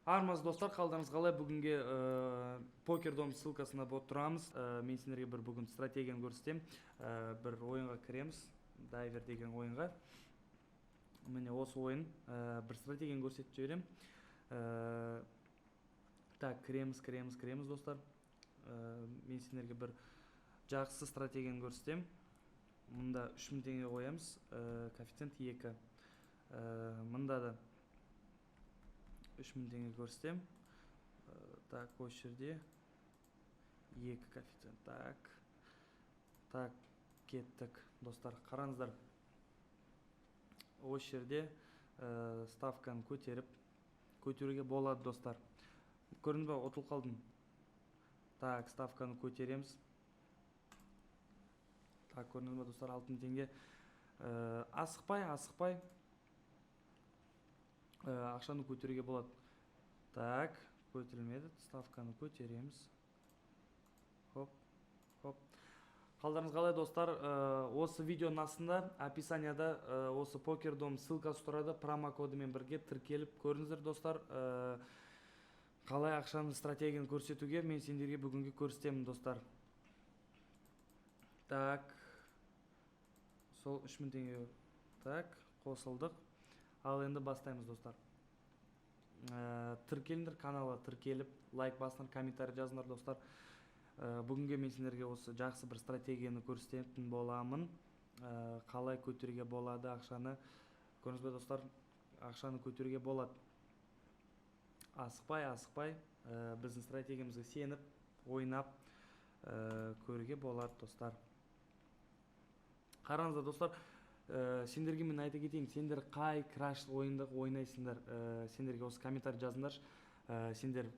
Армаз достар, қалдарыңыз қалай? Бүгінге покердом ссылкасына бот тұрамыз. Мен сендерге бір бүгін стратегияны көрсетем. Бір ойынға кіреміз, дайвер деген ойынға. Міне осы ойын бір стратегияны көрсетіп жіберем. Так, кіреміз достар. Мен сендерге бір жақсы стратегияны көрсетем. Мұнда 3000 теңге қоямыз, коэффициент 2. Мұнда да 3000 теңге көрсетем. Так, осы жерде 2 коэффициент. Так, кеттік достар. Қараңыздар. Осы жерде ставканы көтеруге болады достар. Көрдің бе, ұтылып қалдым. Так, ставканы көтереміз. Так, көрдіңіз бе достар, 6000 теңге. Асықпай ақшаны көтеруге болады. Так, көтерілмеді. Ставканы көтереміз. Хоп. Қалдарыңыз қалай достар? Осы видеоның астында описанияда осы покердом ссылкасы тұрады. Промокодымен бірге тіркеліп көріңіздер достар. Қалай ақшаны стратегияны көрсетуге мен сендерге бүгінгі көрсетемін достар. Так, сол 3000 теңге. Так, қосылдық. Ал енді бастаймыз достар. Тіркеліңдер, каналға тіркеліп, лайк басыңдар, комментарий жазыңдар достар. Бүгінге мен сендерге осы жақсы бір стратегияны көрсететін боламын. Қалай көтеруге болады ақшаны. Көрдіңіз бе достар, ақшаны көтеруге болады. Асықпай, біздің стратегиямызға сеніп, ойнап көруге болады достар. Қараңыздар достар. Сендерге мен айта кетейін, сендер қай краш ойынды ойнайсыңдар, сендерге осы комментарий жазыңдар. Сендер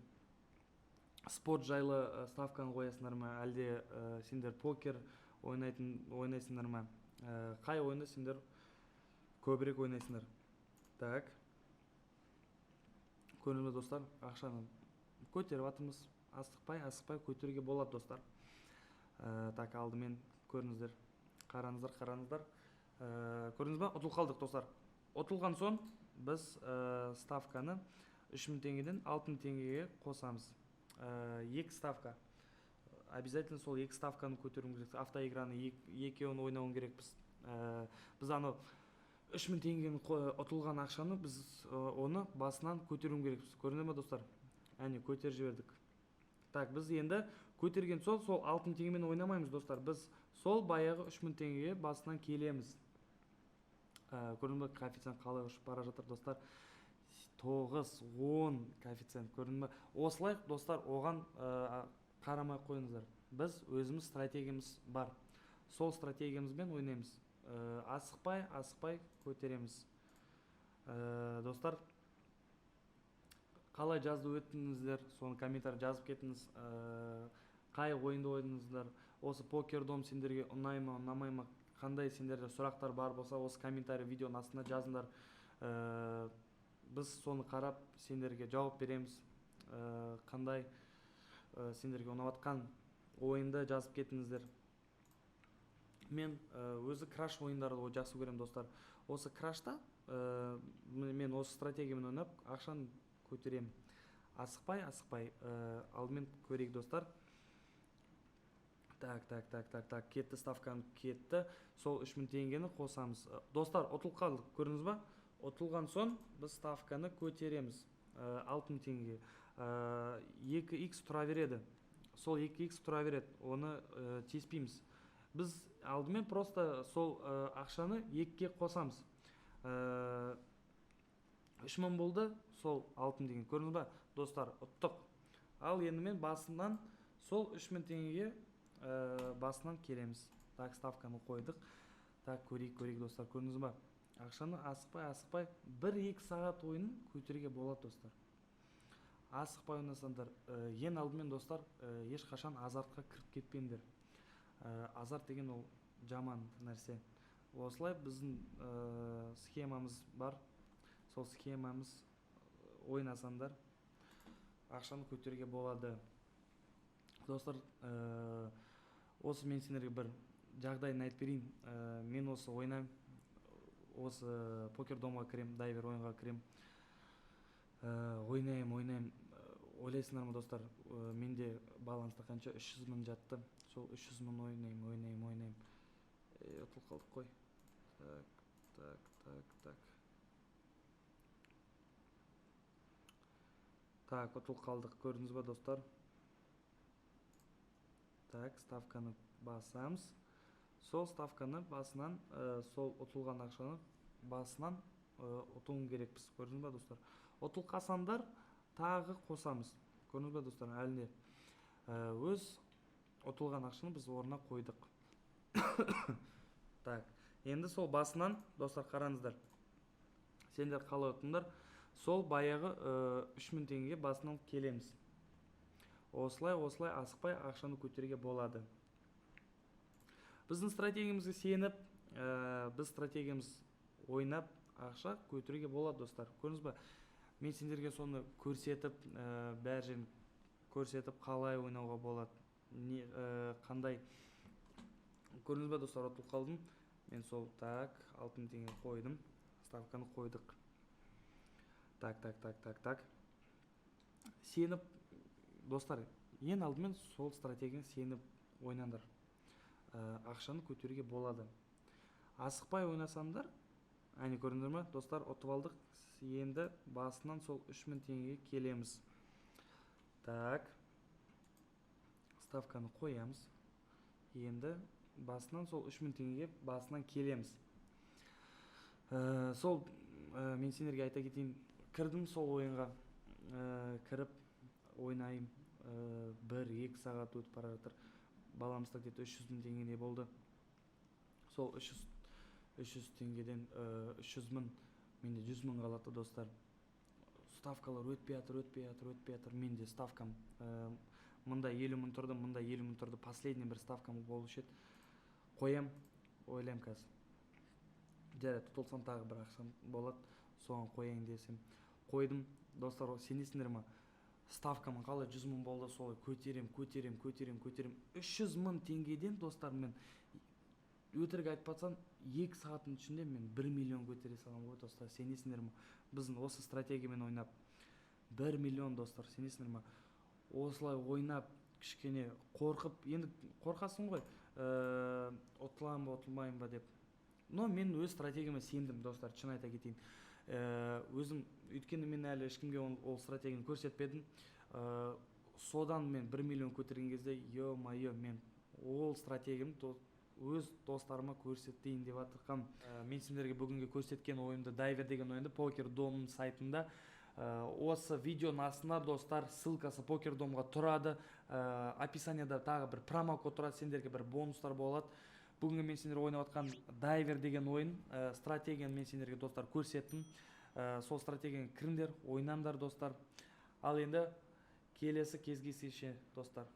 спорт жайлы ставканы қоясыңдар ма, әлде сендер покер ойнайсыңдар ма, қай ойынды сендер көбірек ойнайсыңдар. Так, көріңіздер достар, ақшаны көтеріп атымыз. Асықпай көтеруге болады достар. Так, алдымен көріңіздер, қараңыздар. Көрдіңіз ба? Ұтылып қалдық достар. Ұтылған соң біз ставканы 3000 теңгеден 6000 теңгеге қосамыз. 2 ставка. Обязательно сол 2 ставканы көтеруіміз керек. Автоиграны екеуін ойнауын керекпіз. Біз аны 3000 теңгені ұтылған ақшаны біз оны басынан көтеруім керекпіз. Көрдіңіз ба достар? Әне, көтеріп жібердік. Так, біз енді көтерген сол 6000 теңгемен ойнамаймыз достар. Біз сол баяғы 3000 теңгеге басынан келеміз. Көрдің бе, коэффициент қалай ұшып бара жатыр достар. 9-10 коэффициент, көрдің бе. Осылай достар, оған қарамай қойыңыздар. Біз өзіміз стратегиямыз бар. Сол стратегиямызбен ойнаймыз. Асықпай көтереміз. Достар, қалай жазды өттіңіздер, соны комментарий жазып кетіңіз. Қай ойынды ойнадыңыздар, осы покердом сендерге ұнай ма, ұнамай ма, қандай сендерде сұрақтар бар болса, осы комментарий видеоның астына жазыңдар. Біз соны қарап сендерге жауап береміз. Қандай сендерге ұнаватқан ойынды жазып кетіңіздер. Мен өзі краш ойындарды жақсы көремін достар. Осы крашта мен осы стратегиямен ойнап ақшаны көтеремін. Асықпай алдымен көрейік достар. Так, кетті, ставканы кетті. Сол 3000 теңгені қосамыз. Достар, ұтылып қалдық, көрдіңіз ба? Ұтылған соң біз ставканы көтереміз 6000 теңге. 2x тұра береді. Сол 2x тұра береді. Оны теспейміз. Біз алдымен просто сол ақшаны 2-ге қосамыз. 3000 болды, сол 6000 теңге. Көрдіңіз ба? Достар, ұттық. Ал енді мен басынан сол 3000 теңгеге басынан келеміз. Так, ставканы қойдық. Так, көрейік достар, көрдіңіз ба? Ақшаны асықпай 1-2 сағат ойынын көтеруге болады достар. Асықпай ойнасаңдар, ең алдымен достар, ешқашан азартқа кіріп кетпеңдер. Азарт деген ол жаман нәрсе. Осылай біздің схемамыз бар. Сол схемамыз ойнасаңдар, ақшаны көтеруге болады. Достар, осы мен сендерге бір жағдайын айтып берейін. Мен осы ойнаймын, осы покердомға кірем, дайвер ойынға кірем. Ойнайым. Білесіңдер ме достар, менде баланста қанша 300 мың жатты. Сол 300 мың ойнайым. Ұтылып қалдық қой. Так, ұтылып қалдық, көрдіңіз ба достар? Так, ставканы басамыз. Сол ставканы басынан, сол ұтылған ақшаны басынан ұтылым керекпіз, көрдіңіз ба достар? Ұтылқасандар тағы қосамыз, көрдіңіз ба достар? Әліне өз ұтылған ақшаны біз орнына қойдық. Так, енді сол басынан достар қараңыздар. Сендер қалай отыңдар? Сол баяғы 3000 теңгеге басынан келеміз. Осылай асықпай ақшаны көтеруге болады. Біздің стратегиямызға сеніп, біз стратегиямыз ойнап ақша көтеруге болады достар. Көрдіңіз ба? Мен сендерге соны көрсетіп, бәр жерін көрсетіп, қалай ойнауға болады, қандай. Көрдіңіз ба достар, ұтылып қалдым. Мен сол 6000 теңге қойдым, ставканы қойдық. Так. Сеніп, достар, ең алдымен сол стратегияны сеніп ойнаңдар. Ақшаны көтеруге болады. Асықпай ойнасаңдар, әне көрдіңдер ме достар, ұтып алдық. Енді басынан сол 3000 теңгеге келеміз. Так, ставканы қоямыз. Енді басынан сол 3000 теңгеге басынан келеміз. Сол мен сендерге айта кетейін, кірдім сол ойынға, кіріп ойнайым, 1-2 сағат өтіп бара жатыр. Баламызда где-то 300 мың теңгедей болды. Сол 300 теңгеден 300 мың, менде 100 мың қалады достар. Ставкалар өтпей жатыр. Менде ставкам мында 50 мың тұрды, мында 50 мың тұрды. Последний бір ставкам болушы еді. Қоям, ойлайым қазір. Жарайды, тұтылсам тағы бір ақшам болады. Соған қояйын десем. Қойдым, достар, сенесіңдер ме? Ставкамын қалай 100 мың болды, солай көтерем. 300 мың теңгеден, достар, мен өтірік айтпасам 2 сағаттың ішінде мен 1 миллион көтере салам ғой, достар. Сенесіңдер ме? Біздің осы стратегиямен ойнап 1 миллион, достар, сенесіңдер ме? Осылай ойнап, кішкене қорқып, енді қорқасың ғой, ұтылам ба, ұтылмайым ба деп. Но мен өз стратегияма сендім, достар, шын айта кетейін. Өзім, өйткені мен әлі ешкімге ол стратегияны көрсетпедім. Содан мен 1 миллион көтерген кезде, ё-майо, мен ол стратегиям өз достарыма көрсетейін деп жатырқам. Мен сендерге бүгінгі көрсеткен ойымды, Дайвер деген ойынды PokerDom сайтында, осы видеоның астына, достар, ссылкасы PokerDomға тұрады. Описанияда тағы бір промокод тұрады, сендерге бір бонустар болады. Бүгінгі мен сендер ойнап жатқан Дайвер деген ойын, стратегияны мен сендерге, достар, көрсеттім. Сол стратегияны кіріңдер, ойнаңдар, достар. Ал енді келесі кездескенше, достар.